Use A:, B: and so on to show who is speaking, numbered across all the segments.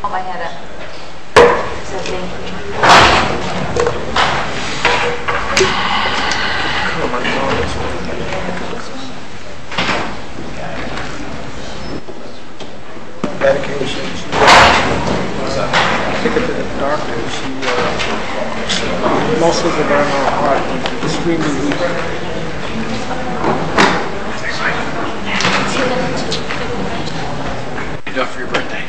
A: hold my head up. So thank you.
B: Medication. Took it to the doctor. Muscles of her heart were extremely weak.
C: You done for your birthday?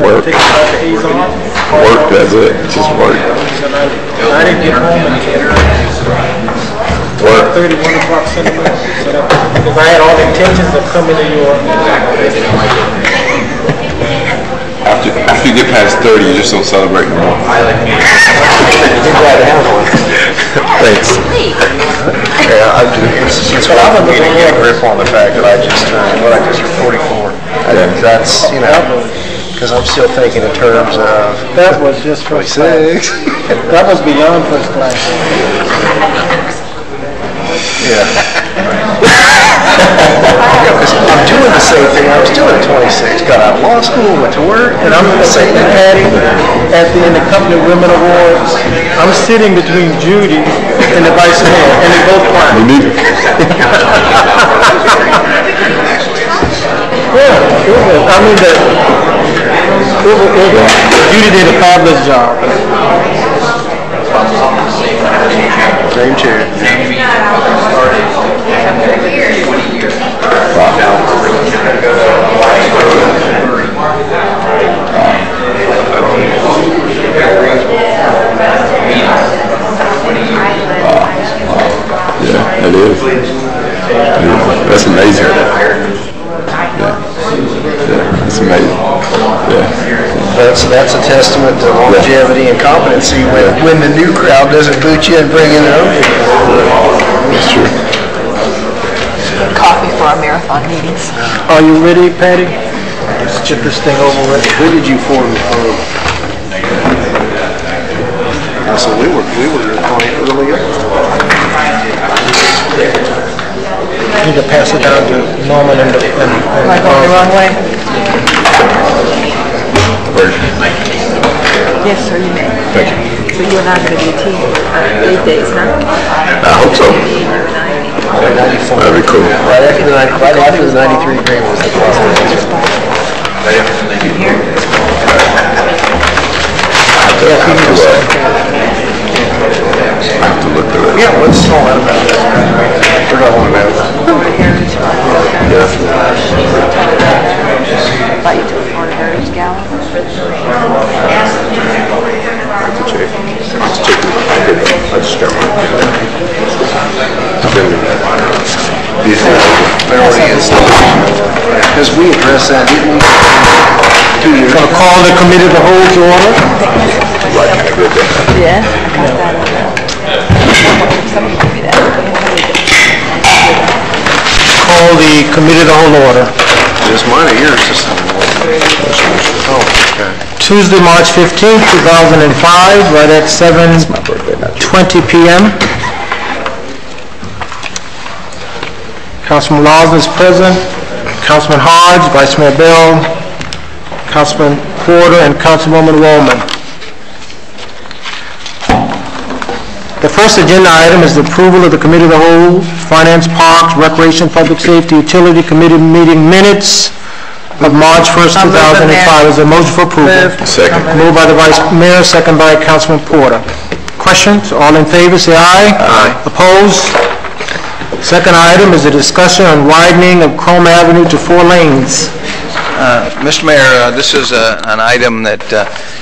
B: Work. Take the A's off.
D: Work, that's it. Just work.
B: I didn't get home until
D: Work.
B: 1 o'clock Sunday morning. Because I had all the intentions of coming to New York.
D: After you get past 30, you just don't celebrate no more.
E: You're glad to have one.
D: Thanks.
E: Yeah, it's what I'm going to get a grip on the fact that I just turned 44. That's, you know, because I'm still thinking in terms of...
B: That was just first class. That was beyond first class.
E: Yeah. Because I'm doing the same thing I was doing at 26. Got out of law school, went to work,
B: And I'm saying to Patty, at the end of Company Women Awards, I'm sitting between Judy and the vice mayor, and they both crying.
D: Me neither.
B: Yeah, it was. I mean, Judy did a fabulous job.
E: same chair.
D: Yeah, it is. That's amazing. Yeah, it's amazing. Yeah.
E: That's a testament to longevity and competency when the new crowd doesn't boot you and bring in their own people.
D: That's true.
F: Coffee for our marathon meetings.
B: Are you ready, Patty? Let's get this thing over with.
E: Who did you form? So we were going earlier.
B: You need to pass it down to Norman and
F: Am I going the wrong way? Yes, sir, you may.
D: Thank you.
F: So you and I are going to be a team 8 days, huh?
D: I hope so.
E: 94.
D: That'd be cool.
E: Right after the 93 agreement was the
F: Here?
D: I have to look through it.
E: Yeah, let's talk about that. We're not on about that.
F: Invite you to a Florida Heritage Gala.
E: Because we addressed that, didn't we? 2 years
B: going to call the committee of the whole to order.
F: Yeah, I got that. Somebody give me that.
B: Call the committee of the whole order.
E: Just mine or yours? Oh, okay.
B: Tuesday, March 15th, 2005, right at 7:20 p.m. Councilman Lawson is present, Councilman Hodge, Vice Mayor Bell, Councilman Porter, and Councilwoman Woolman. The first agenda item is the approval of the Committee of the Whole, Finance, Parks, Recreation, Public Safety, Utility Committee meeting minutes of March 1st, 2005. Is there a motion for approval?
D: Second.
B: Moved by the Vice Mayor, second by Councilman Porter. Questions? All in favor, say aye.
D: Aye.
B: Opposed? Second item is a discussion on widening of Chrome Avenue to 4 lanes.
C: Mr. Mayor, this is an item that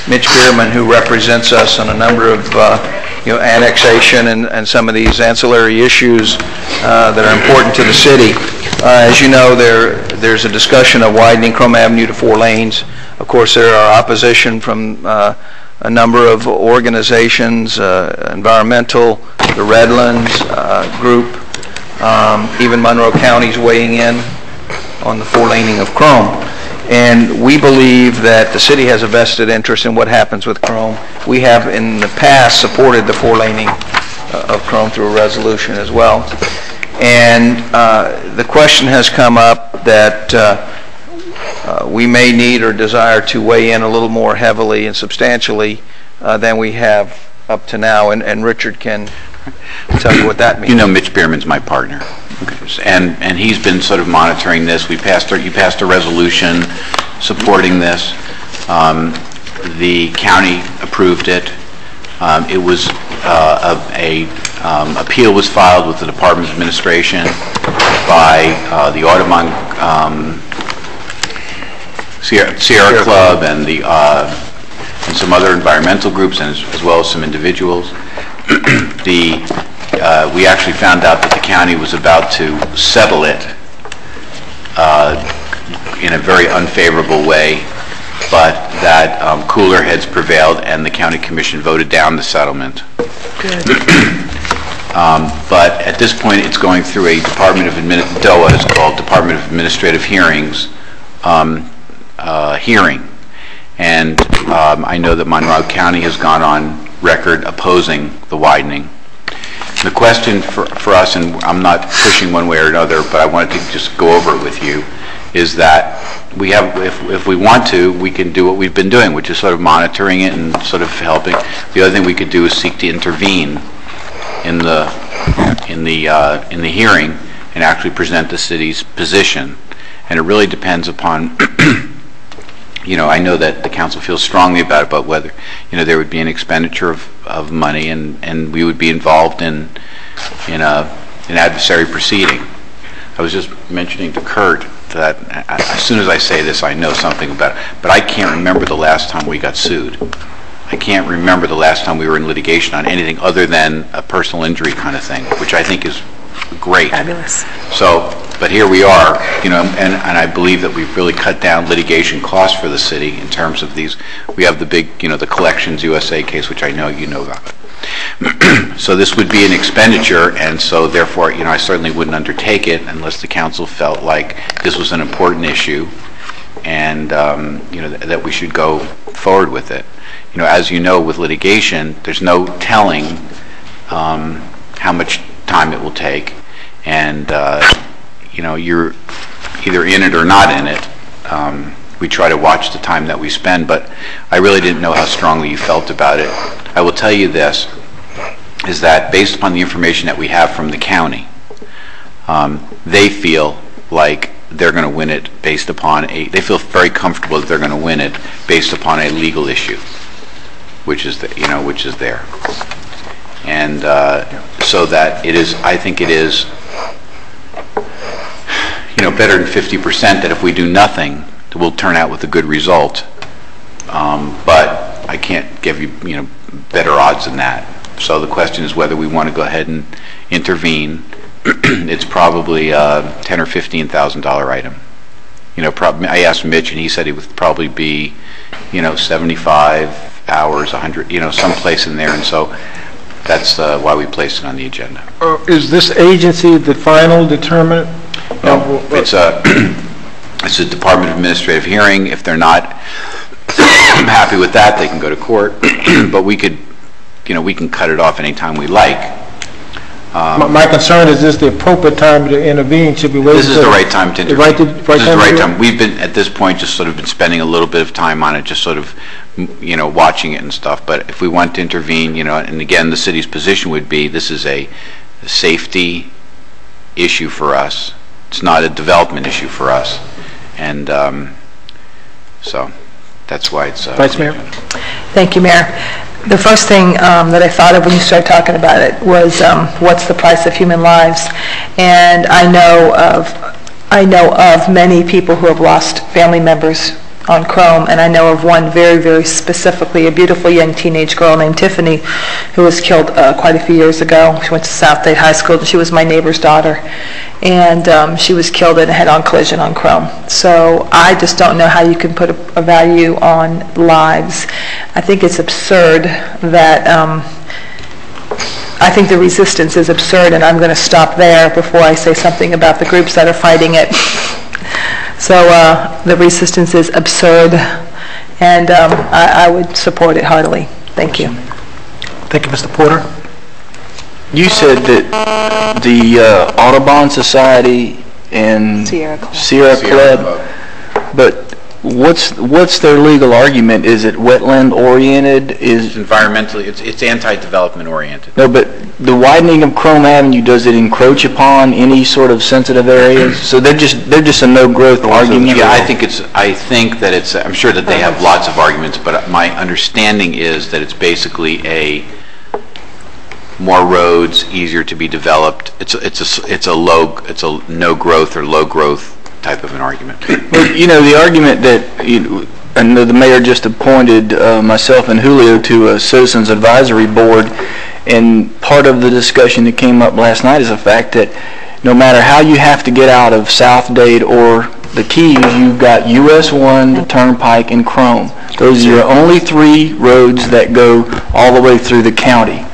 C: Mitch Bierman, who represents us on a number of annexation and some of these ancillary issues that are important to the city. As you know, there's a discussion of widening Chrome Avenue to 4 lanes. Of course, there are opposition from a number of organizations, environmental, the Redlands group, even Monroe County's weighing in on the 4-laning of Chrome. And we believe that the city has a vested interest in what happens with Chrome. We have in the past supported the 4-laning of Chrome through a resolution as well. And the question has come up that we may need or desire to weigh in a little more heavily and substantially than we have up to now, and Richard can tell you what that means.
G: You know, Mitch Bierman's my partner, and he's been sort of monitoring this. You passed a resolution supporting this. The county approved it. It was appeal was filed with the Department of Administration by the Audubon Sierra Club and and some other environmental groups, and as well as some individuals. We actually found out that the county was about to settle it in a very unfavorable way, but that cooler heads prevailed and the county commission voted down the settlement.
F: Good.
G: But at this point, it's going through a DOA is called Department of Administrative Hearings hearing, and I know that Monroe County has gone on record opposing the widening. The question for us, and I'm not pushing one way or another, but I wanted to just go over it with you, is that we have, if we want to, we can do what we've been doing, which is sort of monitoring it and sort of helping. The other thing we could do is seek to intervene in the hearing and actually present the city's position. And it really depends upon, I know that the council feels strongly about it, but whether, there would be an expenditure of money and we would be involved in an adversary proceeding. I was just mentioning to Kurt that as soon as I say this, I know something about it, but I can't remember the last time we got sued. I can't remember the last time we were in litigation on anything other than a personal injury kind of thing, which I think is great.
F: Fabulous.
G: So, but here we are, and I believe that we've really cut down litigation costs for the city in terms of these. We have the big, the Collections USA case, which I know you know about. So this would be an expenditure, and so therefore, I certainly wouldn't undertake it unless the council felt like this was an important issue, and that we should go forward with it. As you know, with litigation, there's no telling how much time it will take, and you're either in it or not in it. We try to watch the time that we spend, but I really didn't know how strongly you felt about it. I will tell you this, is that based upon the information that we have from the county, they feel like they're going to win it based upon they feel very comfortable that they're going to win it based upon a legal issue, which is there. And so that it is, I think it is, better than 50% that if we do nothing, we'll turn out with a good result. But I can't give you, better odds than that. So the question is whether we want to go ahead and intervene. It's probably a $10,000 or $15,000 item. I asked Mitch, and he said it would probably be, 75 hours, 100, someplace in there, and so that's why we placed it on the agenda.
B: Is this agency the final determinant?
G: No, it's a Department of Administrative hearing. If they're not happy with that, they can go to court. But we could, we can cut it off anytime we like.
B: My concern is this the appropriate time to intervene? Should we wait?
G: This is the right time to intervene.
B: This is the right time.
G: We've been, at this point, just sort of been spending a little bit of time on it, just sort of, watching it and stuff. But if we want to intervene, and again, the city's position would be this is a safety issue for us. It's not a development issue for us. And so that's why it's...
B: Vice Mayor?
F: Thank you, Mayor. The first thing that I thought of when you started talking about it was what's the price of human lives? And I know of many people who have lost family members on Chrome, and I know of one very, very specifically, a beautiful young teenage girl named Tiffany, who was killed quite a few years ago. She went to South State High School, and she was my neighbor's daughter. And she was killed in a head-on collision on Chrome. So I just don't know how you can put a value on lives. I think it's absurd that, I think the resistance is absurd, and I'm going to stop there before I say something about the groups that are fighting it. So the resistance is absurd, and I would support it heartily. Thank you.
B: Thank you, Mr. Porter.
H: You said that the Audubon Society and
F: Sierra Club.
H: Sierra Club, but what's their legal argument? Is it wetland oriented?
G: It's environmentally, it's anti-development oriented.
H: No, but the widening of Chrome Avenue, does it encroach upon any sort of sensitive areas? So they're just a no-growth argument?
G: Yeah, I think that it's, I'm sure that they have lots of arguments, but my understanding is that it's basically more roads, easier to be developed. It's a no growth or low growth type of an argument.
H: Well, the argument that, I know the mayor just appointed myself and Julio to a Citizens Advisory Board, and part of the discussion that came up last night is the fact that no matter how you have to get out of South Dade or the Keys, you've got US 1, the Turnpike, and Chrome. Those are your only 3 roads that go all the way through the county.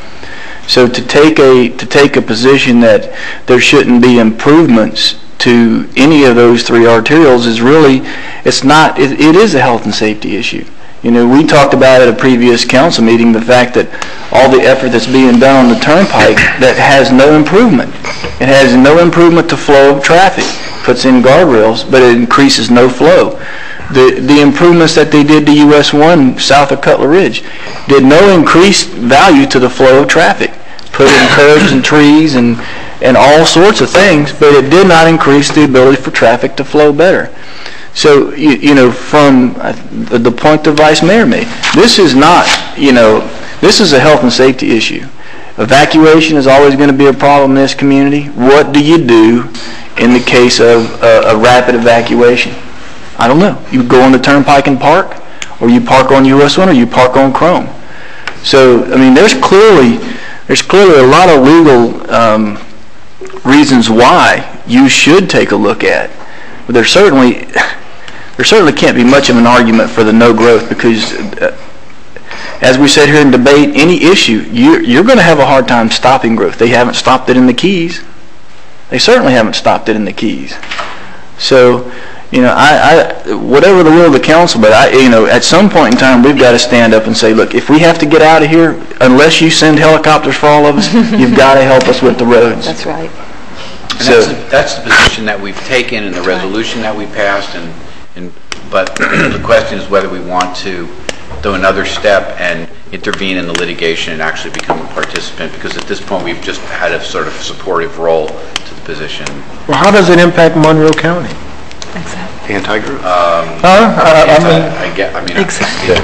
H: So to take a position that there shouldn't be improvements to any of those 3 arterials is really, it is a health and safety issue. We talked about at a previous council meeting the fact that all the effort that's being done on the Turnpike that has no improvement. It has no improvement to flow of traffic. Puts in guardrails, but it increases no flow. The improvements that they did to US 1 south of Cutler Ridge did no increased value to the flow of traffic. Put in curbs and trees and all sorts of things, but it did not increase the ability for traffic to flow better. So, from the point the Vice Mayor made, this is not, this is a health and safety issue. Evacuation is always going to be a problem in this community. What do you do in the case of a rapid evacuation? I don't know. You go on the Turnpike and park, or you park on US 1, or you park on Chrome. So, I mean, there's clearly a lot of legal reasons why you should take a look at. But there certainly can't be much of an argument for the no growth, because as we said here in debate, any issue, you're going to have a hard time stopping growth. They haven't stopped it in the Keys. They certainly haven't stopped it in the Keys. So, whatever the will of the council, but at some point in time, we've got to stand up and say, look, if we have to get out of here, unless you send helicopters for all of us, you've got to help us with the roads.
F: That's right.
G: So that's the position that we've taken in the resolution that we passed, but the question is whether we want to do another step and intervene in the litigation and actually become a participant, because at this point we've just had a sort of supportive role to the position.
B: Well, how does it impact Monroe County?
F: Exactly.
E: Anti-growth.
F: Exactly.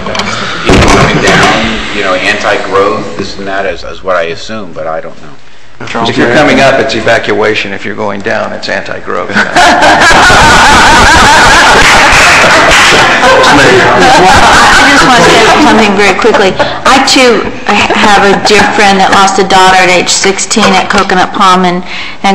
G: People coming down, anti-growth, this and that, as what I assume, but I don't know.
C: If you're coming up, it's evacuation. If you're going down, it's anti-growth.
A: I just want to say something very quickly. I, too, have a dear friend that lost a daughter at age 16 at Coconut Palm and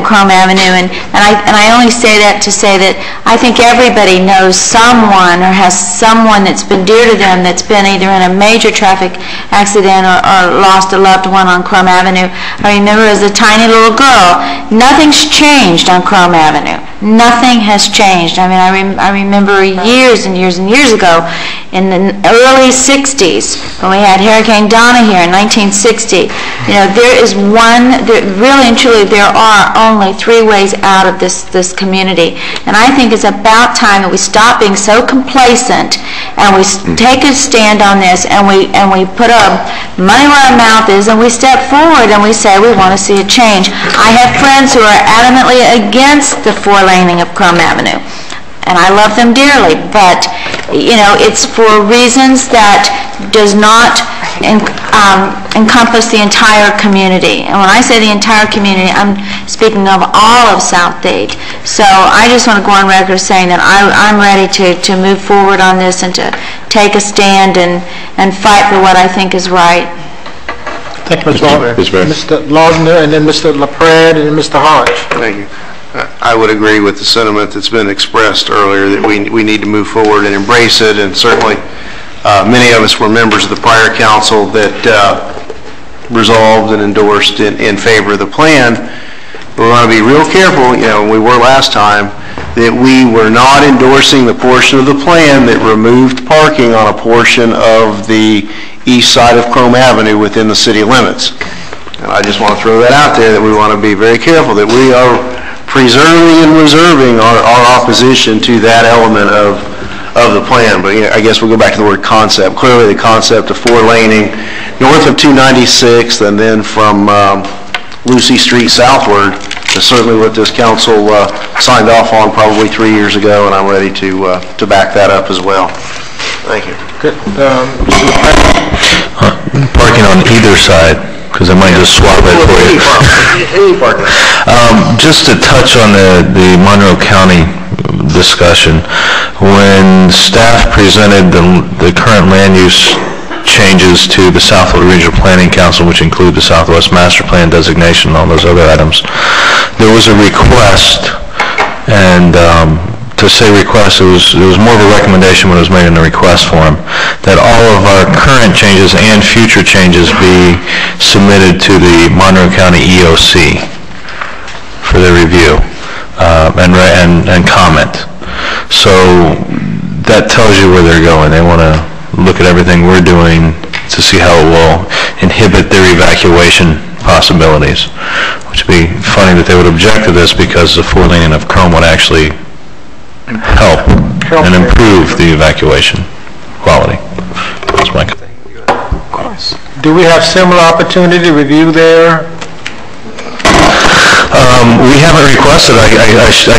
A: Chrome Avenue, and I only say that to say that I think everybody knows someone or has someone that's been dear to them that's been either in a major traffic accident or lost a loved one on Chrome Avenue. I remember as a tiny little girl, nothing's changed on Chrome Avenue. Nothing has changed. I mean, I remember years and years and years ago in the early 60s when we had Hurricane Donna here in 1960. Really and truly there are only 3 ways out of this community. And I think it's about time that we stop being so complacent and we take a stand on this and we put our money where our mouth is and we step forward and we say we want to see a change. I have friends who are adamantly against the 4-laning of Chrome Avenue, and I love them dearly, but it's for reasons that does not encompass the entire community. And when I say the entire community, I'm speaking of all of South Dade. So I just want to go on record saying that I'm ready to move forward on this and to take a stand and fight for what I think is right.
B: Thank you, Mr. Laudner. Mr. Laudner, and then Mr. LaPrade, and then Mr. Hodge.
E: Thank you. I would agree with the sentiment that's been expressed earlier that we need to move forward and embrace it, and certainly many of us were members of the prior council that resolved and endorsed in favor of the plan. We want to be real careful, we were last time, that we were not endorsing the portion of the plan that removed parking on a portion of the east side of Chrome Avenue within the city limits. And I just want to throw that out there, that we want to be very careful that we are preserving and reserving our opposition to that element of of the plan, but I guess we'll go back to the word concept. Clearly, the concept of 4-laning north of 296th and then from Lucy Street southward is certainly what this council signed off on probably 3 years ago, and I'm ready to back that up as well. Thank you.
B: Good.
I: Parking on either side, because I might just swap it for you.
E: Any parking.
I: Just to touch on the Monroe County discussion, when staff presented the current land use changes to the Southwood Regional Planning Council, which include the Southwest Master Plan designation and all those other items, there was a request, and to say request, it was more of a recommendation when it was made in the request form, that all of our current changes and future changes be submitted to the Monroe County EOC for their review and comment. So that tells you where they're going. They want to look at everything we're doing to see how it will inhibit their evacuation possibilities, which would be funny that they would object to this because the 4-laning of Chrome would actually help and improve the evacuation quality. That's my comment.
B: Of course. Do we have similar opportunity to review there?
I: We haven't requested. I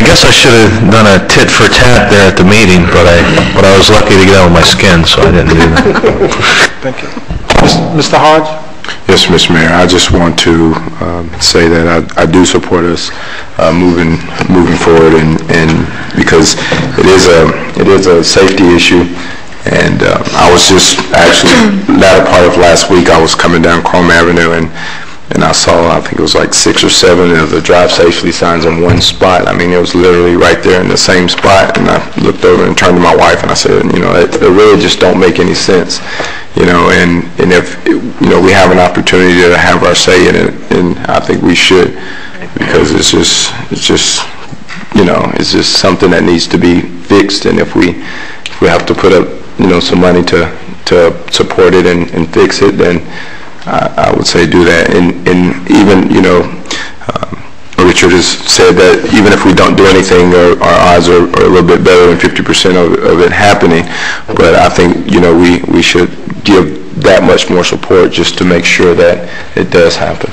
I: guess I should have done a tit for tat there at the meeting, but I was lucky to get out of my skin, so I didn't do that.
B: Thank you. Mr. Hodge?
D: Yes, Mr. Mayor, I just want to say that I do support us moving forward, and because it is a safety issue, and I was just actually latter part of last week I was coming down Chrome Avenue and I saw, I think it was like 6 or 7 of the drive safely signs in one spot. I mean, it was literally right there in the same spot, and I looked over and turned to my wife and I said, it really just don't make any sense. And if, we have an opportunity to have our say in it, and I think we should, because it's just something that needs to be fixed, and if we have to put up, some money to support it and fix it, then I would say do that. And even, Richard has said that even if we don't do anything, our odds are a little bit better than 50% of it happening. But I think, we should give that much more support just to make sure that it does happen.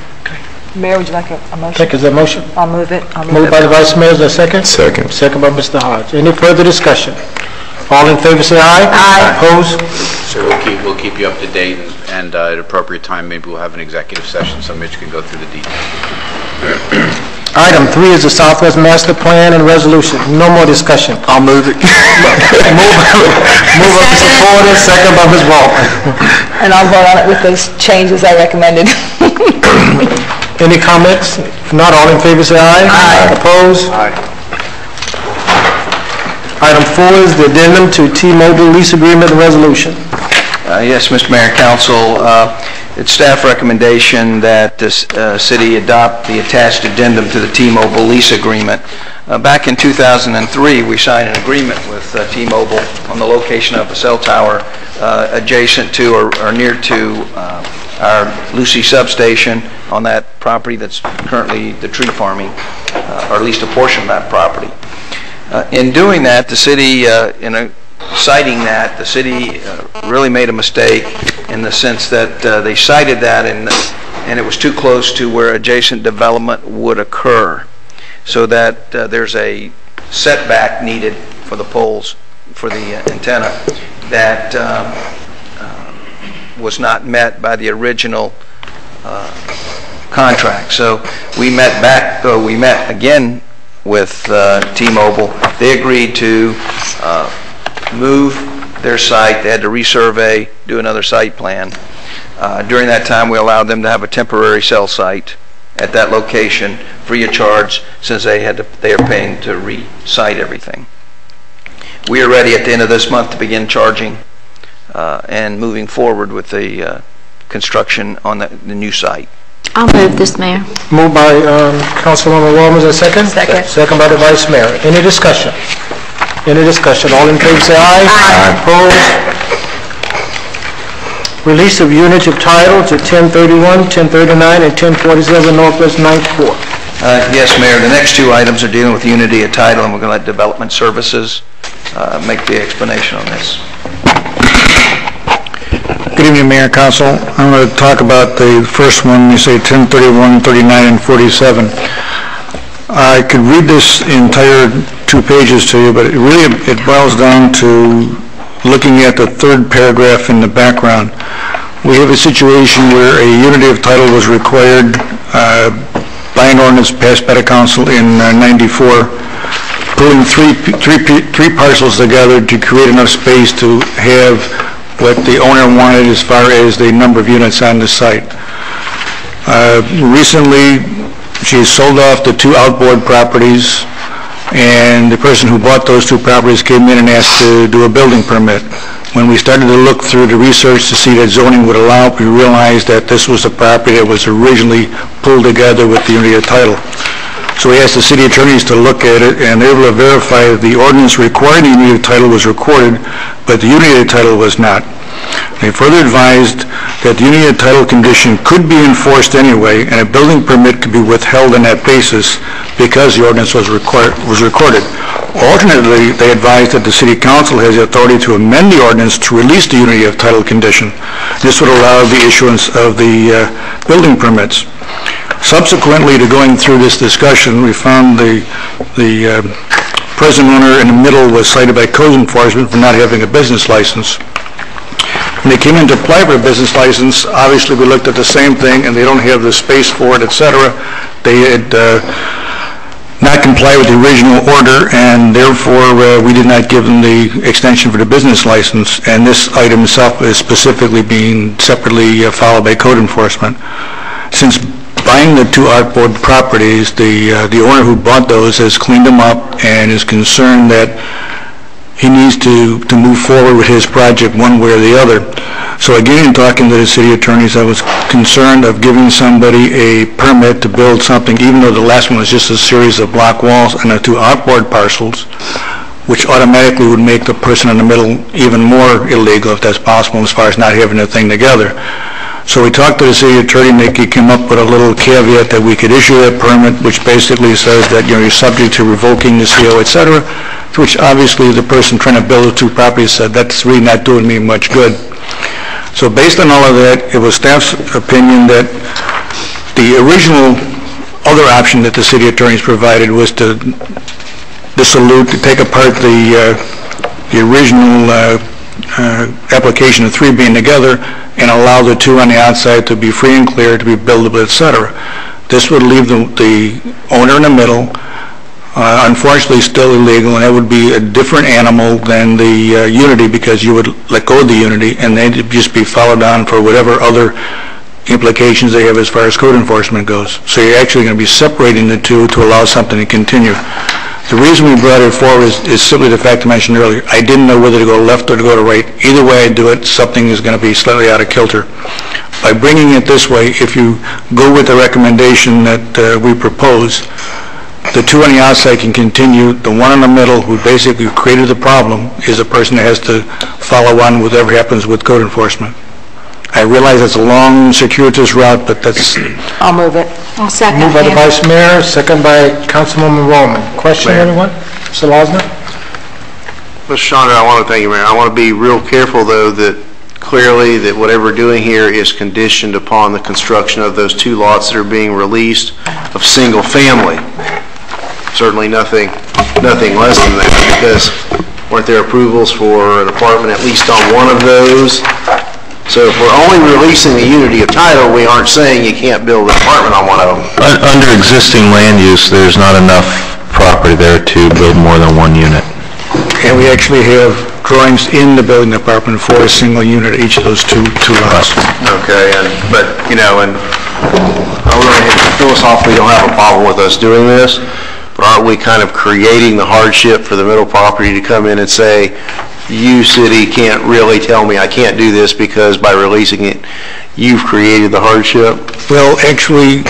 F: Mayor, would you like a motion?
B: Is that motion?
F: I'll move it.
B: Moved by the Vice Mayor, is there a second?
D: Second.
B: Second by Mr. Hodge. Any further discussion? All in favor say aye. Aye. Opposed?
G: So we'll keep you up to date, and at appropriate time, maybe we'll have an executive session so Mitch can go through the details.
B: Item 3 is the Southwest Master Plan and Resolution. No more discussion.
D: I'll move it.
B: Move by Mr. Porter, second by Ms. Walton.
F: And I'll vote on it with those changes I recommended.
B: Any comments? If not, all in favor say aye. Aye. Opposed?
D: Aye.
B: Item 4 is the addendum to T-Mobile lease agreement and resolution.
C: Yes, Mr. Mayor and Council, it's staff recommendation that the city adopt the attached addendum to the T-Mobile lease agreement. Back in 2003, we signed an agreement with T-Mobile on the location of a cell tower adjacent to or near to our Lucy substation on that property that's currently the tree farming, or at least a portion of that property. In doing that, the city, citing that, the city really made a mistake in the sense that they cited that and it was too close to where adjacent development would occur, so that there's a setback needed for the poles for the antenna that was not met by the original contract. So we met again with T-Mobile. They agreed to move their site. They had to resurvey, do another site plan. During that time, we allowed them to have a temporary cell site at that location free of charge, since they are paying to re-site everything. We are ready at the end of this month to begin charging and moving forward with the construction on the new site.
A: I'll move this, Mayor.
B: Moved by Councilwoman Williams, a second?
F: Second.
B: Second by the Vice Mayor. Any discussion? Any discussion? All in favor say aye. Aye. Opposed? Release of units of title to 1031, 1039, and 1047 Northwest 9th Court.
C: Yes, Mayor. The next two items are dealing with unity of title, and we're going to let Development Services make the explanation on this.
J: Good evening, Mayor and Council. I'm going to talk about the first one, you say 10, 31, 39, and 47. I could read this entire 2 pages to you, but it boils down to looking at the third paragraph in the background. We have a situation where a unity of title was required by an ordinance passed by the council in 94, pulling three parcels together to create enough space to have what the owner wanted as far as the number of units on the site. Recently, she sold off the 2 outboard properties, and the person who bought those 2 properties came in and asked to do a building permit. When we started to look through the research to see that zoning would allow, we realized that this was a property that was originally pulled together with the unity of title. So we asked the city attorneys to look at it, and they were able to verify that the ordinance requiring the unity of title was recorded, but the unity of title was not. They further advised that the unity of title condition could be enforced anyway, and a building permit could be withheld on that basis because the ordinance was recorded. Alternately, they advised that the city council has the authority to amend the ordinance to release the unity of title condition. This would allow the issuance of the building permits. Subsequently to going through this discussion, we found the present owner in the middle was cited by code enforcement for not having a business license. When they came in to apply for a business license, obviously we looked at the same thing, and they don't have the space for it, etc. They had not complied with the original order, and therefore we did not give them the extension for the business license, and this item itself is specifically being separately followed by code enforcement. Since buying the 2 outboard properties, the owner who bought those has cleaned them up and is concerned that he needs to move forward with his project one way or the other. So again, in talking to the city attorneys, I was concerned of giving somebody a permit to build something, even though the last one was just a series of block walls and the 2 outboard parcels, which automatically would make the person in the middle even more illegal, if that's possible, as far as not having the thing together. So we talked to the city attorney, and he came up with a little caveat that we could issue that permit, which basically says that you're subject to revoking the CO, etc., which obviously the person trying to build the 2 properties said, that's really not doing me much good. So based on all of that, it was staff's opinion that the original other option that the city attorneys provided was to dissolute, to take apart the original application of 3 being together and allow the 2 on the outside to be free and clear, to be buildable, etc. This would leave the owner in the middle, unfortunately still illegal, and that would be a different animal than the unity, because you would let go of the unity and they'd just be followed on for whatever other implications they have as far as code enforcement goes. So you're actually going to be separating the 2 to allow something to continue. The reason we brought it forward is simply the fact I mentioned earlier. I didn't know whether to go left or to go to right. Either way I do it, something is going to be slightly out of kilter. By bringing it this way, if you go with the recommendation that we propose, the 2 on the outside can continue. The one in the middle, who basically created the problem, is the person that has to follow on with whatever happens with code enforcement. I realize it's a long, circuitous route, but that's...
F: I'll move it.
A: I'll second.
B: Moved by the Vice Mayor, second by Councilwoman Roman. Question, anyone? Mr. Losner?
E: Mr. Chandra, I want to thank you, Mayor. I want to be real careful, though, that clearly that whatever we're doing here is conditioned upon the construction of those 2 lots that are being released of single family. Certainly nothing less than that, because weren't there approvals for an apartment at least on one of those? So if we're only releasing the unity of title, we aren't saying you can't build an apartment on one of them.
I: Under existing land use, there's not enough property there to build more than 1 unit.
J: And we actually have drawings in the building department for a single unit at each of those two lots.
E: Okay, but philosophically don't have a problem with us doing this, but aren't we kind of creating the hardship for the middle property to come in and say, you, city, can't really tell me I can't do this because by releasing it, you've created the hardship?
J: Well, actually,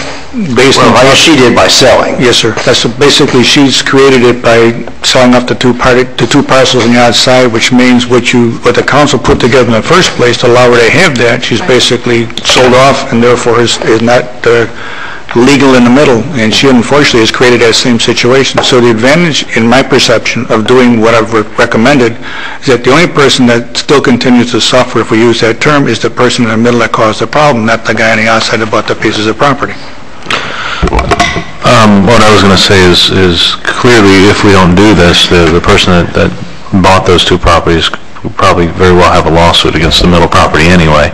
J: based on...
E: Well, I guess she did by selling.
J: Yes, sir. That's basically, she's created it by selling off the 2 parcels on the outside, which means what the council put together in the first place to allow her to have that, she's basically sold off and therefore is not legal in the middle, and she unfortunately has created that same situation. So the advantage, in my perception, of doing what I've recommended is that the only person that still continues to suffer, if we use that term, is the person in the middle that caused the problem, not the guy on the outside that bought the pieces of property.
I: What I was going to say is clearly if we don't do this, the person that bought those two properties will probably very well have a lawsuit against the middle property anyway.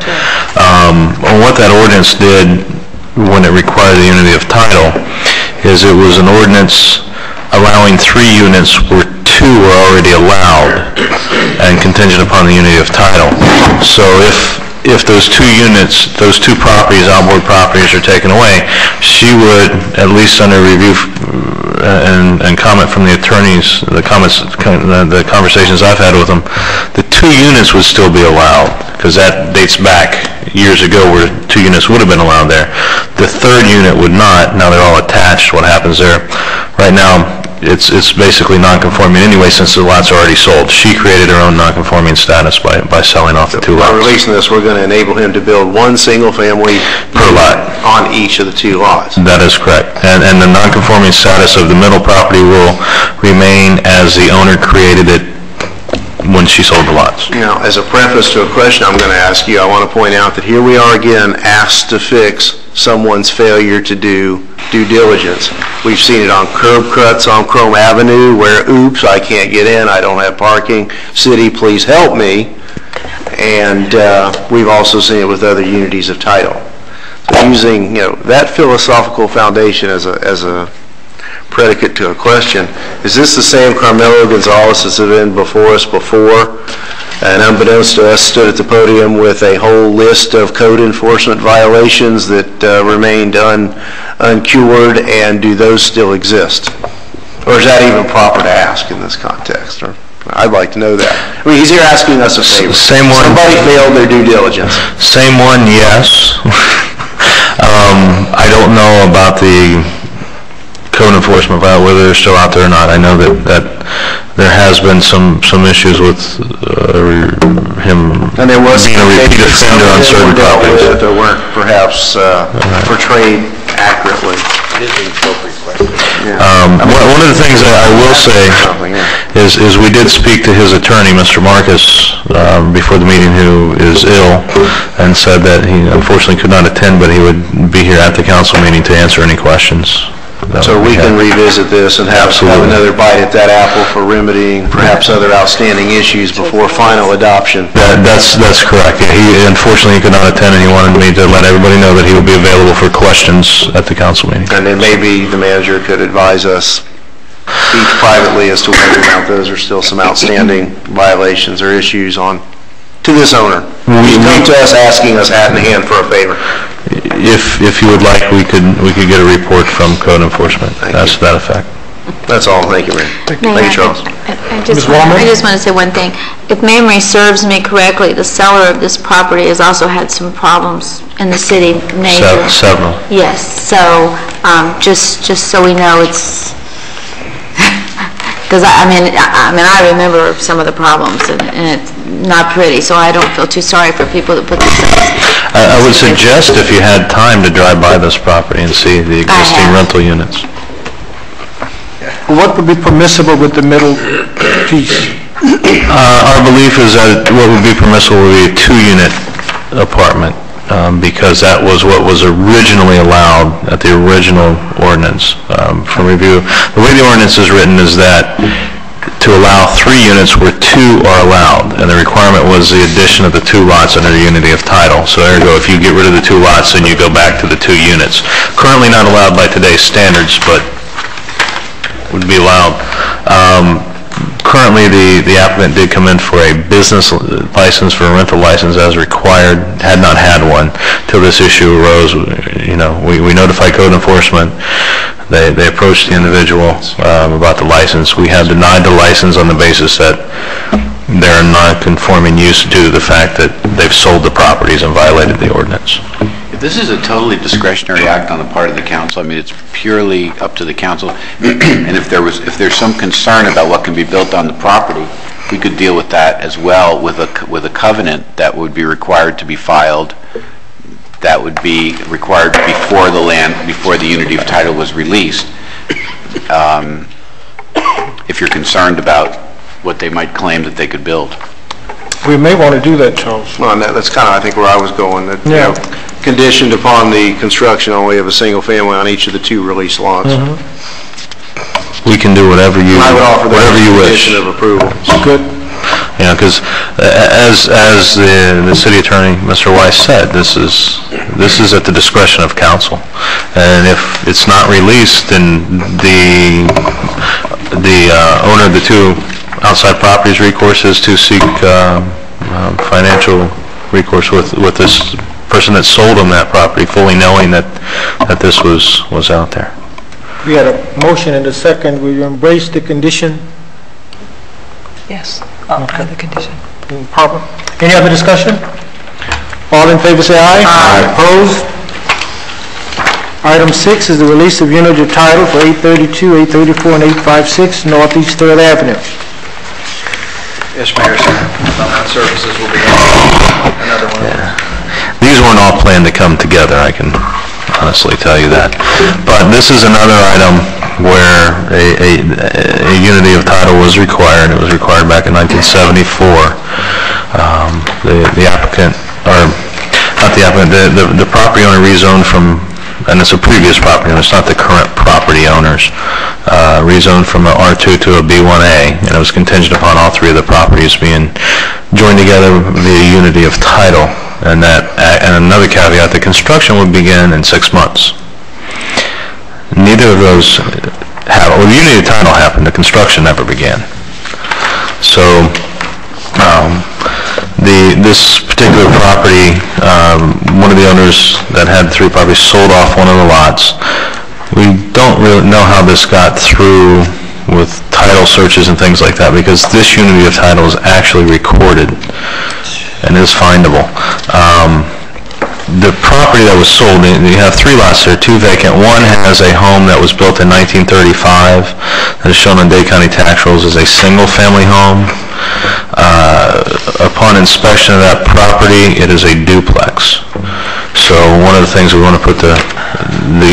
I: What that ordinance did when it required the unity of title is it was an ordinance allowing 3 units where 2 were already allowed and contingent upon the unity of title. So if those 2 units, those 2 properties, outboard properties, are taken away, she would, at least under review and comment from the attorneys, the conversations I've had with them, the 2 units would still be allowed, because that dates back years ago where 2 units would have been allowed there. The 3rd unit would not. Now they're all attached. What happens there? Right now, it's basically non-conforming anyway since the lots are already sold. She created her own non-conforming status by selling off the 2 lots.
E: By releasing this, we're going to enable him to build 1 single-family
I: per lot
E: on each of the 2 lots.
I: That is correct. And the non-conforming status of the middle property will remain as the owner created it when she sold the lots.
E: Now, as a preface to a question I'm going to ask you, I want to point out that here we are again asked to fix someone's failure to do due diligence. We've seen it on curb cuts on Chrome Avenue where, oops, I can't get in, I don't have parking, city, please help me. And we've also seen it with other unities of title. So using that philosophical foundation as a predicate to a question, is this the same Carmelo Gonzalez that's been before us before, and unbeknownst to us stood at the podium with a whole list of code enforcement violations that remained uncured, and do those still exist? Or is that even proper to ask in this context? Or I'd like to know that. I mean, he's here asking us a favor.
I: Same one.
E: Somebody failed their due diligence.
I: Same one, yes. I don't know about the code enforcement, whether they're still out there or not. I know that there has been some issues with him
E: and there was
I: being a repeat offender on certain properties
E: that weren't perhaps portrayed accurately. It is an appropriate question.
I: One of the things that I will say is we did speak to his attorney, Mr. Marcus, before the meeting, who is ill, and said that he unfortunately could not attend, but he would be here at the council meeting to answer any questions.
E: So we can revisit this and have another bite at that apple for remedying perhaps other outstanding issues before final adoption.
I: That's correct. Yeah, he unfortunately could not attend, and he wanted me to let everybody know that he would be available for questions at the council meeting.
E: And then maybe the manager could advise us each privately as to whether or not those are still some outstanding violations or issues to this owner. He's come to us asking us hat in hand for a favor.
I: If you would like, we could get a report from code enforcement as to that effect.
E: That's all. Thank you, Mayor. Thank you, Charles.
A: I just want to say one thing. If memory serves me correctly, the seller of this property has also had some problems in the city. Major.
I: Several.
A: Yes. So just so we know, it's because I remember some of the problems, and it's not pretty. So I don't feel too sorry for people that put this in.
I: I would suggest if you had time to drive by this property and see the existing rental units.
B: What would be permissible with the middle piece?
I: Our belief is that what would be permissible would be a 2-unit apartment, because that was what was originally allowed at the original ordinance. From review, the way the ordinance is written is that to allow 3 units where 2 are allowed, and the requirement was the addition of the 2 lots under the unity of title. So ergo, if you get rid of the 2 lots, then you go back to the 2 units. Currently not allowed by today's standards, but would be allowed. Currently, the applicant did come in for a business license, for a rental license as required, had not had one till this issue arose. We notified code enforcement. They approached the individual about the license. We have denied the license on the basis that they're a non-conforming use due to the fact that they've sold the properties and violated the ordinance.
G: This is a totally discretionary act on the part of the council. I mean, it's purely up to the council. And if there's some concern about what can be built on the property, we could deal with that as well with a covenant that would be required to be filed that would be required before the unity of title was released. If you're concerned about what they might claim that they could build.
B: We may want to do that, Charles.
E: Well, and that's kind of, I think, where I was going, that, you know, conditioned upon the construction only of a single family on each of the 2 release lots.
I: We can do whatever you
E: I would offer that
I: whatever you wish.
E: condition of approval.
B: Good.
I: Yeah, because as the city attorney, Mr. Weiss, said, this is at the discretion of council, and if it's not released, then the owner of the 2 outside properties recourse is to seek financial recourse with this person that sold them that property, fully knowing that this was out there.
B: We had a motion and a second. Will you embrace the condition?
F: Yes, on the condition.
B: Proper. Any other discussion? All in favor say aye. Aye. Opposed? Item 6 is the release of unit of title for 832, 834, and 856 Northeast 3rd Avenue.
C: Yes, Mayor, Development Services will be another one.
I: These weren't all planned to come together, I can honestly tell you that. But this is another item where a unity of title was required. It was required back in 1974. The applicant, or not the applicant, the property owner rezoned from, and it's a previous property owner, it's not the current property owners, rezoned from an R2 to a B1A, and it was contingent upon all 3 of the properties being joined together via unity of title. And another caveat, the construction would begin in 6 months. Neither of those the unity of title happened, the construction never began. So this particular property, one of the owners that had 3 properties sold off one of the lots. We don't really know how this got through with title searches and things like that, because this unity of title is actually recorded and is findable. The property that was sold, you have 3 lots there, 2 vacant. One has a home that was built in 1935 that is shown on Dade County tax rolls as a single-family home. Upon inspection of that property, it is a duplex. So one of the things we want to put the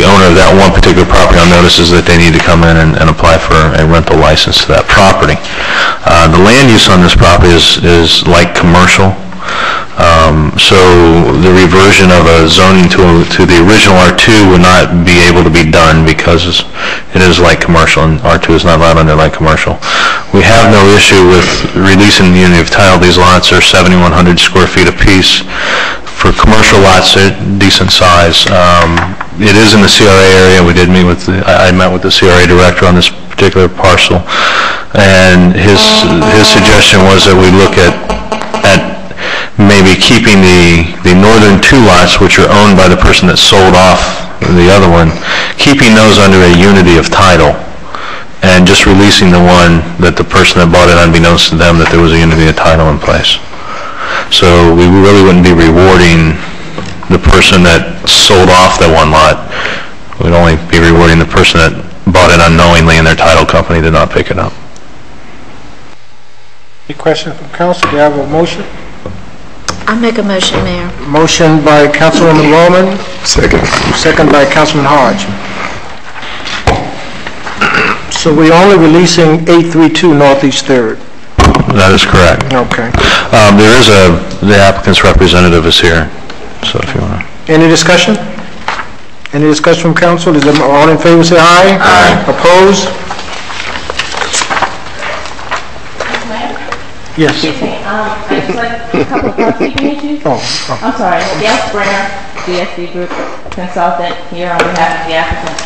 I: owner of that one particular property on notice is that they need to come in and apply for a rental license to that property. The land use on this property is like commercial. So the reversion of a zoning to the original R2 would not be able to be done because it is light commercial, and R2 is not allowed under light commercial. We have no issue with releasing the unity of title. These lots are 7,100 square feet apiece. For commercial lots, they're decent size. It is in the CRA area. We did meet with I met with the CRA director on this particular parcel, and his suggestion was that we look at maybe keeping the northern 2 lots, which are owned by the person that sold off the other one, keeping those under a unity of title, and just releasing the one that the person that bought it, unbeknownst to them, that there was a unity of title in place. So we really wouldn't be rewarding the person that sold off that one lot. We'd only be rewarding the person that bought it unknowingly and their title company did not pick it up.
B: Any questions from council? Do you have a motion?
A: I'll make a motion, Mayor.
B: Motion by Councilwoman Roman.
D: Second.
B: Second by Councilman Hodge. So we're only releasing 832 Northeast 3rd.
I: That is correct.
B: Okay.
I: There is the applicant's representative is here, so if you want to.
B: Any discussion? Any discussion from council? Is there all in favor say aye? Aye. Opposed? Yes.
K: Excuse me, I'd just like a couple of housekeeping issues. I'm sorry, Gail Springer, DSD Group Consultant, here on behalf of the applicant.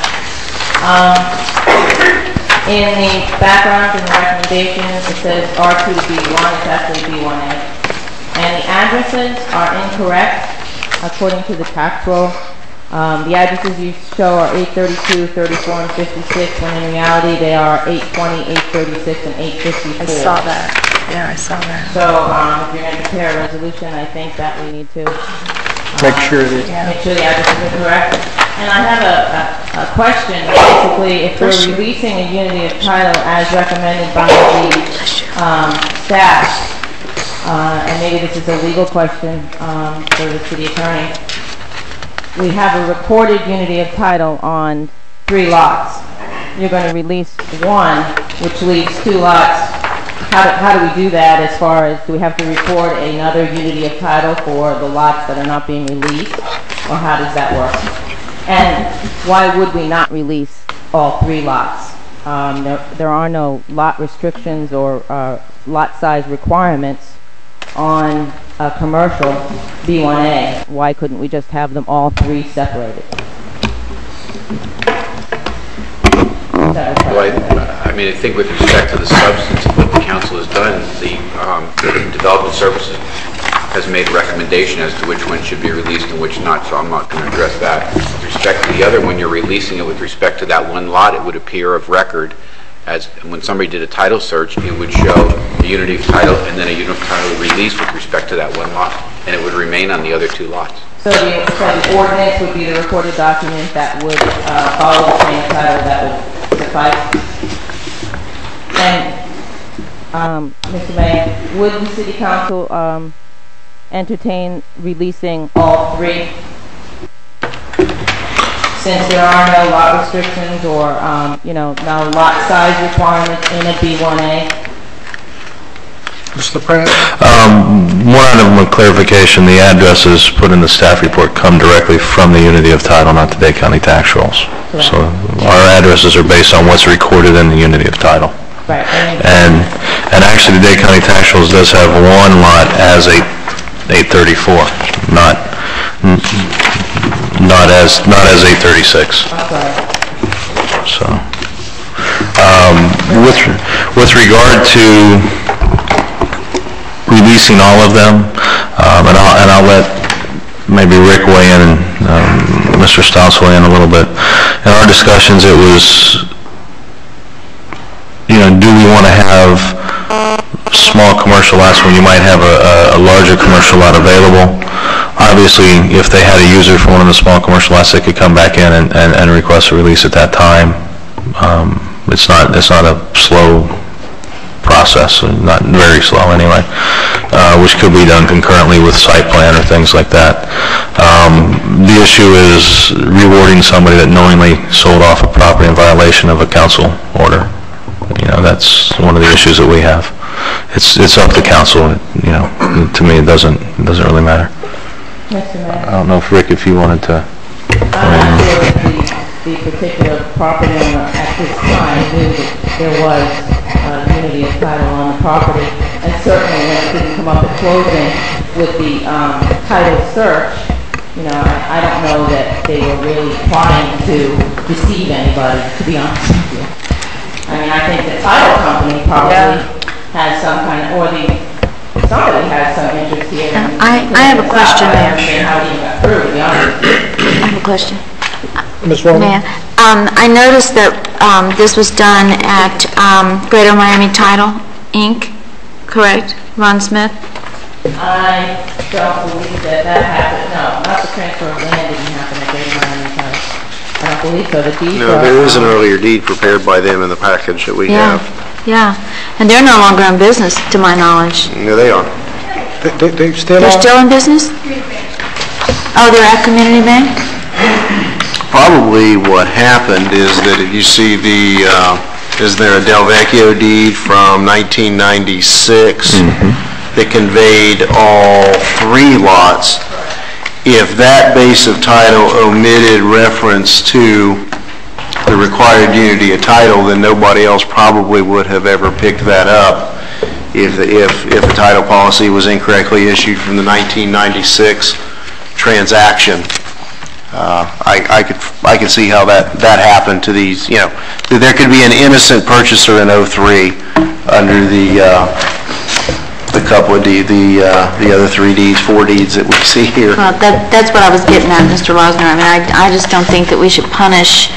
K: In the background and the recommendations, it says R2 to B1, it's actually B1A. And the addresses are incorrect according to the tax roll. The addresses you show are 832, 34, and 56, when in reality they are 820, 836, and 854.
F: I saw that. Yeah, I saw that.
K: So if you're going to prepare a resolution, I think that we need to
B: Make sure that...
K: make sure the addresses are correct. And I have a question. Basically, if we're releasing a unity of title as recommended by the staff, and maybe this is a legal question for the city attorney, we have a recorded unity of title on 3 lots. You're going to release 1, which leaves 2 lots. How do we do that as far as, do we have to record another unity of title for the lots that are not being released? Or how does that work? And why would we not release all 3 lots? There are no lot restrictions or lot size requirements on a commercial B1A. Why couldn't we just have them all 3 separated?
G: Well, I mean, I think with respect to the substance of what the council has done, the Development Services has made a recommendation as to which one should be released and which not, so I'm not going to address that. With respect to the other, when you're releasing it with respect to that 1 lot, it would appear of record as when somebody did a title search, it would show the unity of title and then a unity of title release with respect to that 1 lot, and it would remain on the other 2 lots.
K: So the ordinance would be the recorded document that would follow the chain of title that would suffice. And Mr. Mayor, would the City Council entertain releasing all 3? Since there are no lot restrictions or no lot size requirements in a B1A.
B: Mr. Pratt?
I: One item of clarification, the addresses put in the staff report come directly from the unity of title, not the Dade County tax rolls.
K: Correct.
I: So our addresses are based on what's recorded in the unity of title.
K: Right.
I: And actually the Dade County tax rolls does have 1 lot as 834, not as 836.
K: Okay.
I: So, with regard to releasing all of them, and I'll let maybe Rick weigh in and Mr. Stouts weigh in a little bit. In our discussions, it was, do we want to have small commercial lots when you might have a larger commercial lot available? Obviously, if they had a user for one of the small commercial lots, they could come back in and request a release at that time. It's not a slow process, not very slow anyway, which could be done concurrently with site plan or things like that. The issue is rewarding somebody that knowingly sold off a property in violation of a council order. That's one of the issues that we have. It's up to council. To me, it doesn't really matter.
K: Mr. Mayor.
I: I don't know if Rick, if you wanted to.
K: I'm not sure if the particular property owner at this time knew that there was unity of title on the property, and certainly when it didn't come up at closing with the title search, I don't know that they were really trying to deceive anybody, to be honest with you. I mean, I think the title company probably has some kind of, somebody has some interest here.
A: I have a question there.
K: How you got through, to be honest with you.
A: I have a question.
B: Ms. Roman?
A: Mayor, I noticed that this was done at Greater Miami Title, Inc., correct? Ron Smith?
K: I don't believe that happened. No, not the transfer of land didn't happen at Greater Miami Title. I don't believe so. The deed.
E: No, there is an earlier deed prepared by them in the package that we have.
A: Yeah, and they're no longer in business, to my knowledge.
E: Yeah, they are.
B: They still
A: They're
B: are?
A: still in business? Oh, they're at Community Bank?
E: Probably what happened is that if you see is there a Del Vecchio deed from 1996 that conveyed all 3 lots? If that base of title omitted reference to the required unity of title, then nobody else probably would have ever picked that up. If the title policy was incorrectly issued from the 1996 transaction. I could see how that happened to these, there could be an innocent purchaser in 03 under the couple of the other 3 deeds, 4 deeds that we see here.
A: Well, that's what I was getting at, Mr. Rosner. I mean, I just don't think that we should punish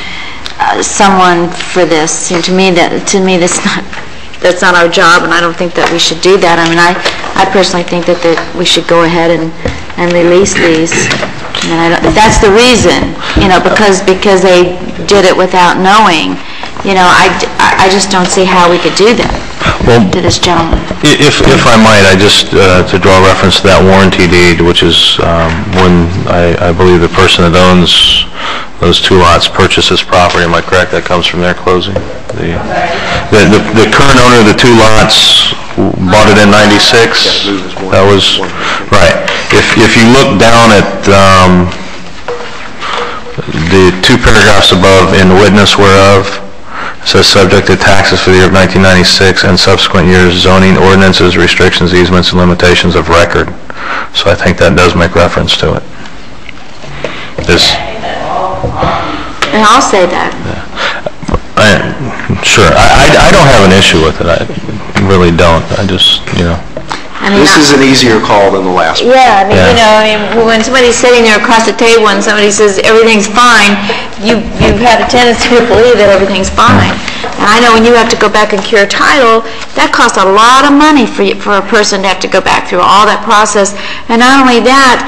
A: someone for this. And to me, that's not our job, and I don't think that we should do that. I mean, I personally think that we should go ahead and release these. And if that's the reason, because they did it without knowing, I just don't see how we could do that. to this gentleman.
I: If I might, I just, to draw reference to that warranty deed, which is when I believe the person that owns those 2 lots purchases property, am I correct? That comes from their closing? The current owner of the 2 lots bought it in 96? That was, right. If you look down at the 2 paragraphs above, in witness whereof, it says subject to taxes for the year of 1996 and subsequent years, zoning ordinances, restrictions, easements, and limitations of record. So I think that does make reference to it.
A: And I'll say that.
I: Sure. I don't have an issue with it. I really don't. I just,
E: This is an easier call than the last one.
A: Yeah, when somebody's sitting there across the table and somebody says everything's fine, you've had a tendency to believe that everything's fine. And I know when you have to go back and cure title, that costs a lot of money for a person to have to go back through all that process. And not only that,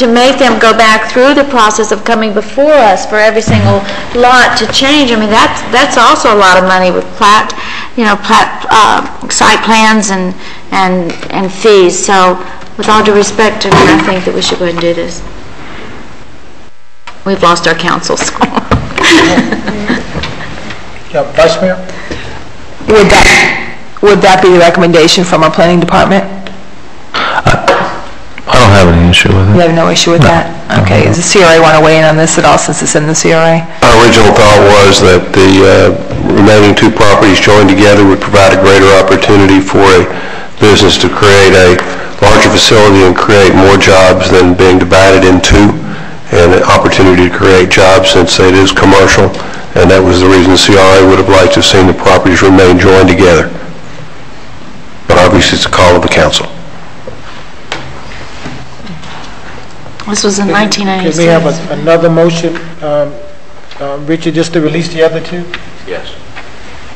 A: to make them go back through the process of coming before us for every single lot to change, that's also a lot of money with site plans and fees. So with all due respect, I think that we should go ahead and do this. We've lost our counsel, so.
B: Vice Mayor?
F: Would that be the recommendation from our planning department?
I: I don't have any issue with it.
F: You have no issue with that? Okay. Does the CRA want to weigh in on this at all, since it's in the CRA?
E: Our original thought was that the remaining 2 properties joined together would provide a greater opportunity for a business to create a larger facility and create more jobs than being divided into, and an opportunity to create jobs since it is commercial, and that was the reason the CRA would have liked to have seen the properties remain joined together. But obviously it's a call of the council.
A: This was in 1996.
B: Can we have another motion, Richard, just to release the other 2?
G: Yes.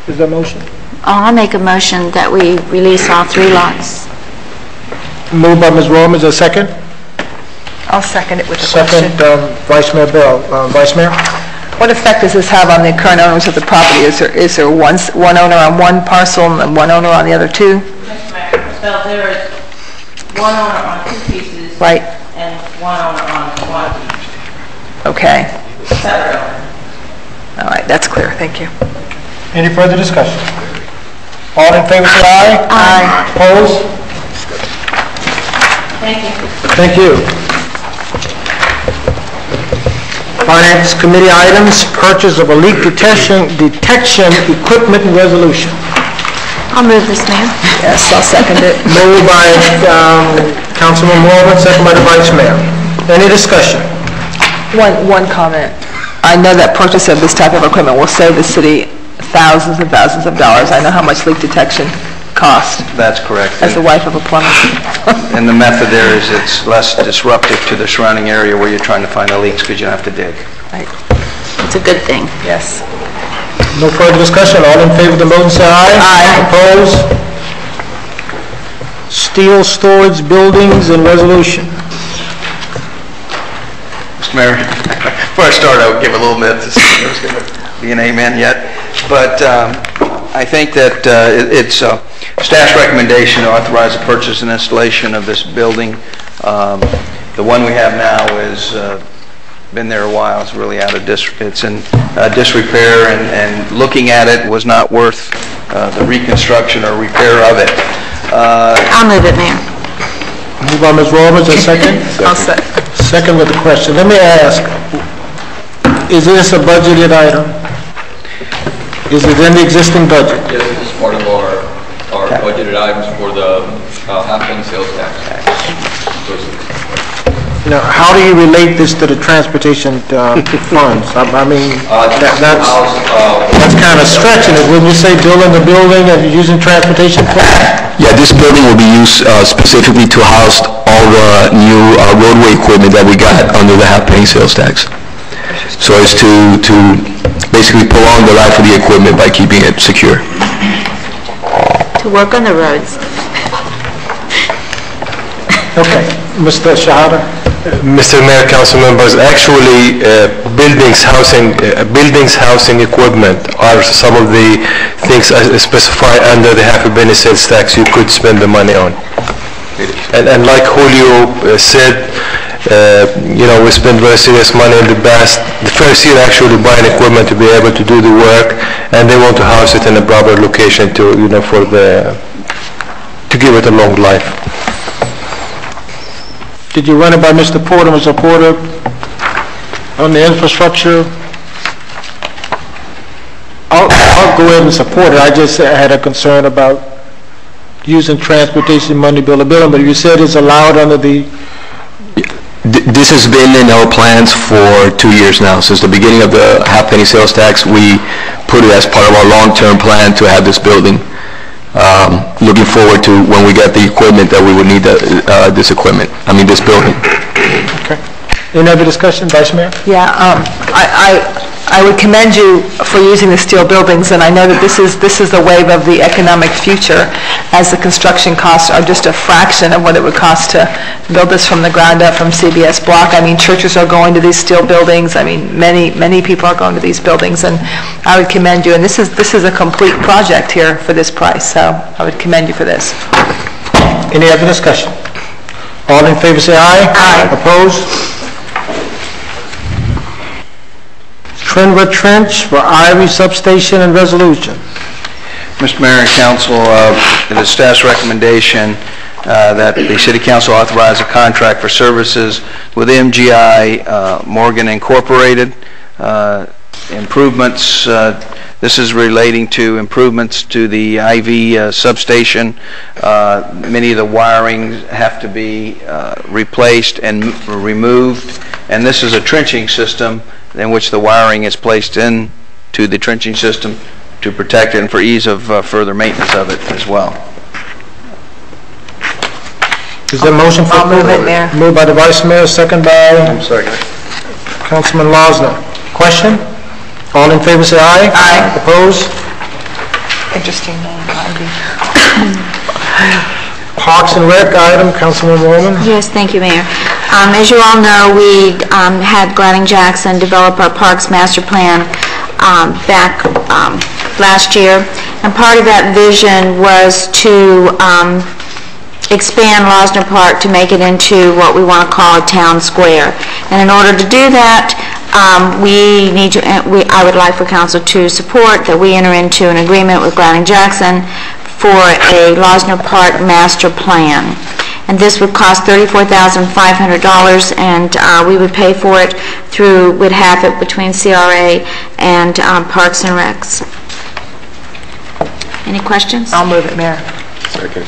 B: Is there a motion?
A: I'll make a motion that we release all 3 lots.
B: Moved by Ms. Rowland, is there a second?
F: I'll second it with a
B: Second,
F: question.
B: Vice Mayor Bell. Vice Mayor?
F: What effect does this have on the current owners of the property? Is there one owner on one parcel and one owner on the other 2?
K: Mr. Mayor, so there is one owner on 2 pieces.
F: Right.
K: And one owner on 1 piece.
F: Okay.
K: Separate owner.
F: All right, that's clear. Thank you.
B: Any further discussion? All in favor, say aye.
F: Aye.
B: Opposed?
K: Thank you.
B: Thank you. Finance Committee items, purchase of a leak detection equipment and resolution.
A: I'll move this, Mayor.
F: Yes, I'll second it.
B: Moved by Councilman Mormon, second by the Vice Mayor. Any discussion?
F: One comment. I know that purchase of this type of equipment will save the city thousands and thousands of dollars. I know how much leak detection costs
C: That's correct.
F: as the wife of a plumber.
C: And the method there is it's less disruptive to the surrounding area where you're trying to find the leaks because you don't have to dig.
F: Right.
A: It's a good thing.
F: Yes.
B: No further discussion. All in favor of the motion, say aye.
F: Aye.
B: Opposed? Steel storage buildings and resolution.
C: Mr. Mayor, before I start, I would give a little bit to see if there's going to be an amen yet. But I think that it's staff's recommendation to authorize the purchase and installation of this building. The one we have now is been there a while. It's really out of it's in disrepair, and looking at it was not worth the reconstruction or repair of it.
A: I'll move it, Mayor.
B: Moved by Ms. Roberts, a second?
F: I'll second.
B: Second with the question. Let me ask, is this a budgeted item? Is it in the existing budget?
L: Yes, this is part of our budgeted items for the half-penny sales tax.
B: Now, how do you relate this to the transportation funds? I mean, that's kind of stretching it. Wouldn't you say building a building and using transportation funds?
M: Yeah, this building will be used specifically to house all the new roadway equipment that we got under the half-penny sales tax. So it's to basically prolong the life of the equipment by keeping it secure.
A: To work on the roads.
B: Okay, Mr. Shahada?
N: Mr. Mayor, council members, actually, buildings, housing equipment are some of the things specified under the half a penny sales tax you could spend the money on. And like Julio said, we spend very serious money in the past. The first year actually buying equipment to be able to do the work, and they want to house it in a proper location to, to give it a long life.
B: Did you run it by Mr. Porter? Mr. Porter, on the infrastructure? I'll go ahead and support it. I just had a concern about using transportation money bill to building, but you said it's allowed under the...
M: This has been in our plans for 2 years now. Since the beginning of the half penny sales tax, we put it as part of our long-term plan to have this building. Looking forward to when we get the equipment that we would need this building.
B: Okay. Any other discussion, Vice Mayor?
F: Yeah, I would commend you for using the steel buildings, and I know that this is the wave of the economic future, as the construction costs are just a fraction of what it would cost to build this from the ground up from CBS block. I mean, churches are going to these steel buildings. I mean, many people are going to these buildings, and I would commend you. And this is a complete project here for this price, so I would commend you for this.
B: Any other discussion? All in favor say aye.
F: Aye.
B: Opposed? Trenwood Trench for Ivy Substation and Resolution.
C: Mr. Mayor and Council, it is staff's recommendation that the City Council authorize a contract for services with MGI Morgan Incorporated. Improvements, this is relating to improvements to the Ivy substation. Many of the wiring have to be replaced and removed, and this is a trenching system in which the wiring is placed into the trenching system to protect it and for ease of further maintenance of it as well.
B: Is there a motion for approval?
F: I'll move it, Mayor.
B: Moved by the Vice Mayor, second by
C: Second.
B: Councilman Losner. Question? All in favor say aye.
F: Aye.
B: Opposed?
F: Interesting name, Ivy.
B: Parks and Rec item, Councilman Roman.
A: Yes, thank you, Mayor. As you all know, we had Glading Jackson develop our Parks Master Plan back last year, and part of that vision was to expand Losner Park to make it into what we want to call a town square. And in order to do that, I would like for council to support that we enter into an agreement with Glading Jackson for a Losner Park master plan. And this would cost $34,500, and we would pay for it would have it between CRA and Parks and Recs. Any questions?
F: I'll move it, Mayor.
N: Second.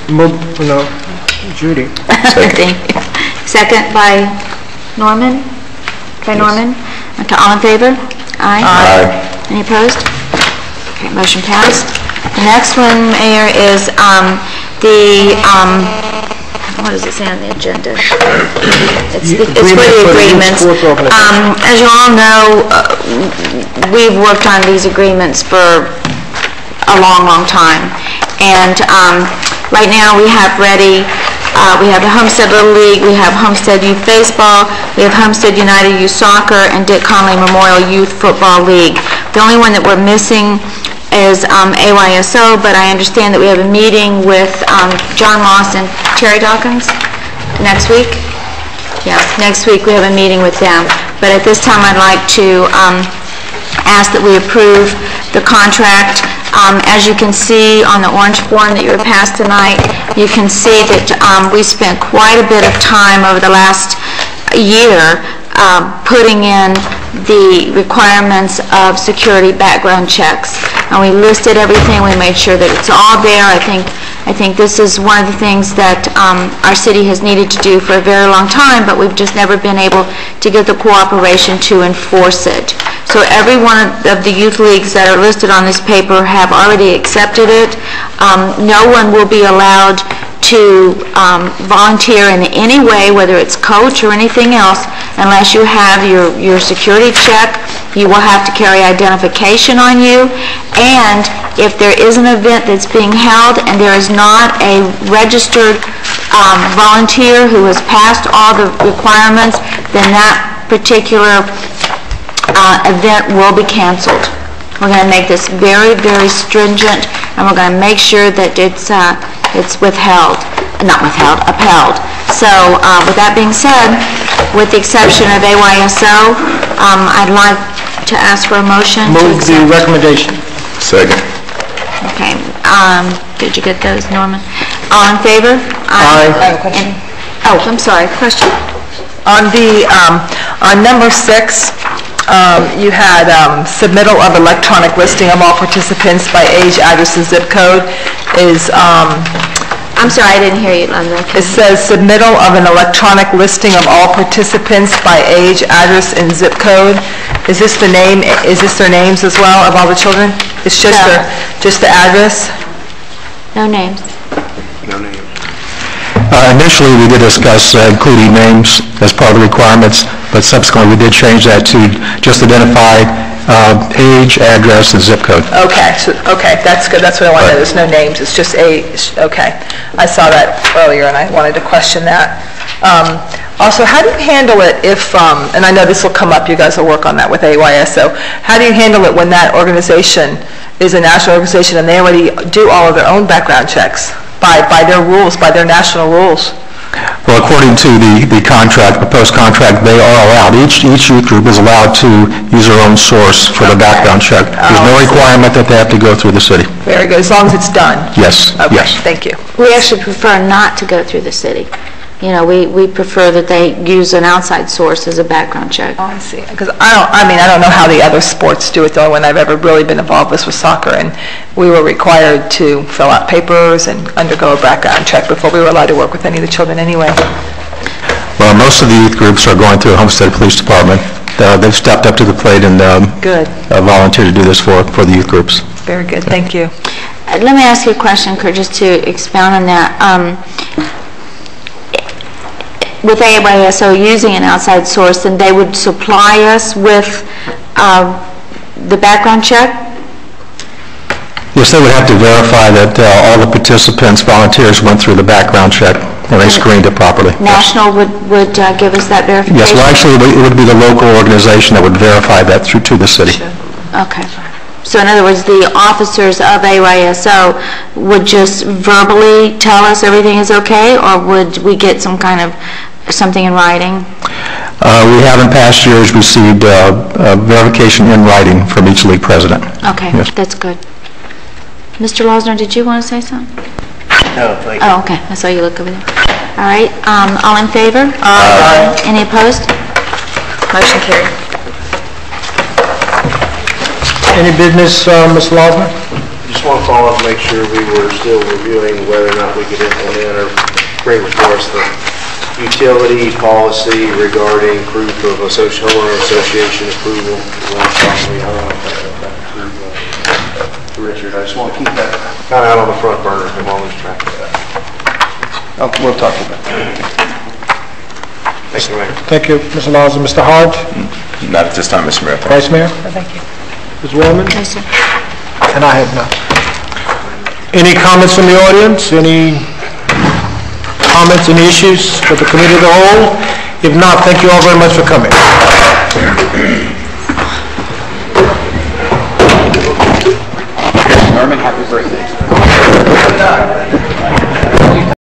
B: Judy.
A: Thank you. Second by Norman? By Norman? Okay, all in favor? Aye.
N: Aye.
A: Any opposed? Okay, motion passed. The next one, Mayor, is what does it say on the agenda? It's for the agreements. As you all know, we've worked on these agreements for a long time. And right now we have ready, we have the Homestead Little League, we have Homestead Youth Baseball, we have Homestead United Youth Soccer, and Dick Conley Memorial Youth Football League. The only one that we're missing is AYSO, but I understand that we have a meeting with John Moss and Terry Dawkins next week. Yes, next week we have a meeting with them. But at this time I'd like to ask that we approve the contract. As you can see on the orange form that you were passed tonight, you can see that we spent quite a bit of time over the last year putting in the requirements of security background checks. And we listed everything, we made sure that it's all there. I think this is one of the things that our city has needed to do for a very long time, but we've just never been able to get the cooperation to enforce it. So every one of the youth leagues that are listed on this paper have already accepted it. No one will be allowed to volunteer in any way, whether it's coach or anything else, unless you have your security check. You will have to carry identification on you, and if there is an event that's being held and there is not a registered volunteer who has passed all the requirements, then that particular event will be canceled. We're going to make this very, very stringent, and we're going to make sure that it's upheld. So with that being said, with the exception of AYSO, I'd like to ask for a motion to
B: Move the
A: accept.
B: recommendation.
D: Second.
A: Okay, did you get those, Norman? All in favor?
B: Aye.
F: I have a question.
A: Oh, I'm sorry, question.
F: On the, on number 6, you had submittal of electronic listing of all participants by age, address, and zip code is,
A: I'm sorry, I didn't hear you, Linda.
F: it says submittal of an electronic listing of all participants by age, address, and zip code. Is this the name, is this their names as well of all the children? It's just
A: No.
F: just the address?
A: No names.
E: No name.
J: Initially, we did discuss including names as part of the requirements, but subsequently, we did change that to just identify age, address, and zip code.
F: Okay, okay, that's good, that's what I wanted, there's no names, it's just age, okay. I saw that earlier, and I wanted to question that. Also, how do you handle it if, and I know this will come up, you guys will work on that with AYSO, how do you handle it when that organization is a national organization and they already do all of their own background checks by their rules, by their national rules?
J: Well, according to the contract, proposed contract, they are allowed, each youth group is allowed to use their own source for the background check. There's no requirement that they have to go through the city.
F: Very good, as long as it's done.
J: Yes,
F: Okay,
J: yes.
F: thank you.
A: We actually prefer not to go through the city. You know, we prefer that they use an outside source as a background check.
F: Oh, I see. Because I don't know how the other sports do it. The only one I've ever really been involved with was soccer, and we were required to fill out papers and undergo a background check before we were allowed to work with any of the children anyway.
J: Well, most of the youth groups are going through the Homestead Police Department. They've stepped up to the plate and
F: Good.
J: volunteered to do this for the youth groups.
F: Very good. Thank you.
A: Let me ask you a question, Kurt, just to expound on that. With AYSO using an outside source, then they would supply us with the background check?
J: Yes, they would have to verify that all the participants, volunteers, went through the background check and they screened it properly.
A: National would give us that verification?
J: Yes, well, actually, it would be the local organization that would verify that through to the city.
A: Okay. So in other words, the officers of AYSO would just verbally tell us everything is okay, or would we get some kind of something in writing?
J: We have in past years received verification in writing from each league president.
A: Okay,
J: Yes.
A: that's good. Mr. Losner, did you want to say something?
E: No, thank you.
A: Oh, okay, I saw you look over there. All right, all in favor? Aye. Any opposed? Motion carried.
B: Any business, Ms. Losner?
E: Just want to follow up, make sure we were still reviewing whether or not we could implement or bring before us the utility policy regarding proof of homeowner association approval. Richard, I just want to keep that kind of out on the front burner. I'm always track of that.
C: Oh, we'll talk about it.
E: Thank you, Mayor.
B: Thank you, Mr. Losner. Mr. Hart?
D: Not at this time, Mr. Mayor.
B: Vice Mayor?
F: Thank you.
B: Ms. Wellman?
A: No, sir.
B: And I have none. Any comments from the audience? Any comments, any issues for the committee of the whole? If not, thank you all very much for coming.
G: Norman, happy birthday.